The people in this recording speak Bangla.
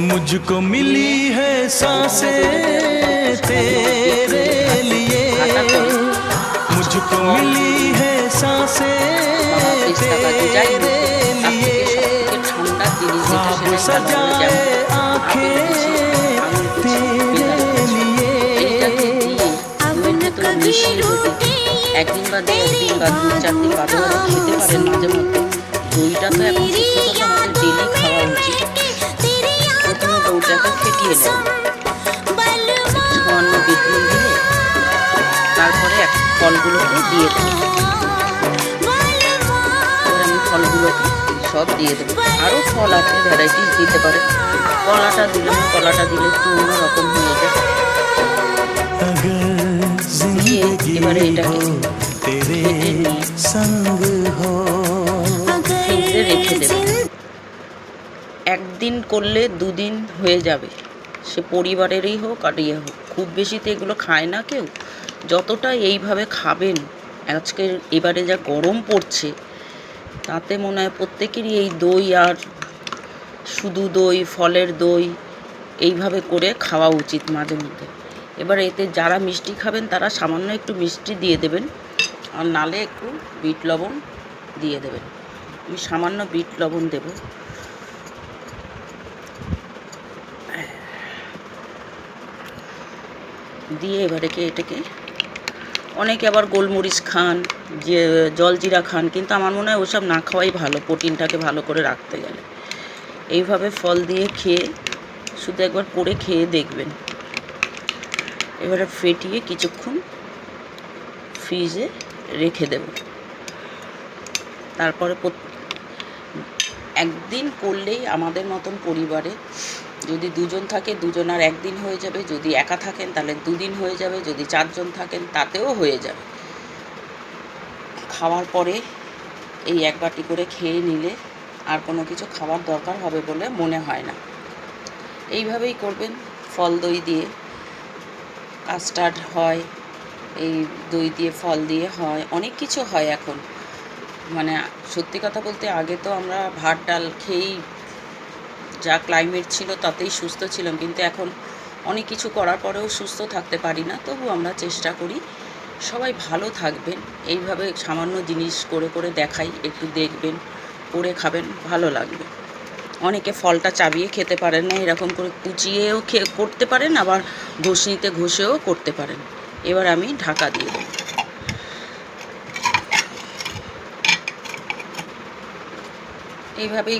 मुझको मिली है सांसें तेरे लिए, मुझको मिली है सांसें तेरे लिए, ख्वाब सजाए आंखें तेरे लिए। একদিন বাদে একদিন বা 2-4 দিন বাদে খেতে পারেন মাঝে মধ্যে। দইটা তো এখন সত্যি কথা আমাদের ডেলি খাওয়া উচিত। প্রথমে দইটাকে ফেটিয়ে নেব, সামান্য বিট নুন দিয়ে, তারপরে ফলগুলোকে দিয়ে দেবো। এবার আমি ফলগুলোকে সব দিয়ে দেবো। আরও ফল আছে, ভ্যারাইটিস দিতে পারে। কলাটা দিলে একটু অন্যরকম হয়ে যায়। এবারে এটাকে ফ্রিজে রেখে দেবে। একদিন করলে 2 দিন হয়ে যাবে, সে পরিবারেরই হোক আর ইয়ে হোক। খুব বেশি তো এগুলো খায় না কেউ। যতটা এইভাবে খাবেন, আজকে এবারে যা গরম পড়ছে তাতে মনে হয় প্রত্যেকেরই এই দই আর শুধু দই, ফলের দই এইভাবে করে খাওয়া উচিত মাঝে মধ্যে। এবার এতে যারা মিষ্টি খাবেন তারা সামান্য একটু মিষ্টি দিয়ে দেবেন, আর নালে একটু বিট লবণ দিয়ে দেবেন। আমি সামান্য বিট লবণ দেব। দিয়ে এবারে এটাকে অনেকে আবার গোলমরিচ খান, যে জলজিরা খান, কিন্তু আমার মনে হয় ওসব না খাওয়াই ভালো প্রোটিনটাকে ভালো করে রাখতে গেলে। এইভাবে ফল দিয়ে খেয়ে শুধু একবার করে খেয়ে দেখবেন। এবারে ফেটিয়ে কিছুক্ষণ ফ্রিজে রেখে দেব। তারপরে একদিন করলেই আমাদের মতন পরিবারে যদি 2 জন থাকে 2 জনার একদিন হয়ে যাবে, যদি একা থাকেন তাহলে 2 দিন হয়ে যাবে, যদি 4 জন থাকেন তাতেও হয়ে যাবে। খাওয়ার পরে এই 1 বাটি করে খেয়ে নিলে আর কোনো কিছু খাওয়ার দরকার হবে বলে মনে হয় না। এইভাবেই করবেন। ফল দই দিয়ে কাস্টার্ড হয়, এই দই দিয়ে ফল দিয়ে হয়, অনেক কিছু হয় এখন। মানে সত্যি কথা বলতে আগে তো আমরা ভাত ডাল খেয়েই, যা ক্লাইমেট ছিল তাতেই সুস্থ ছিলাম, কিন্তু এখন অনেক কিছু করার পরেও সুস্থ থাকতে পারি না। তবু আমরা চেষ্টা করি। সবাই ভালো থাকবেন। এইভাবে সামান্য জিনিস করে করে দেখাই, একটু দেখবেন, করে খাবেন, ভালো লাগবে। অনেকে ফলটা চাবিয়ে খেতে পারেন না, এরকম করে কুচিয়েও করতে পারেন, আবার ঘষনিতে ঘষেও করতে পারেন। এবার আমি ঢাকা দিয়ে দেব। এইভাবেই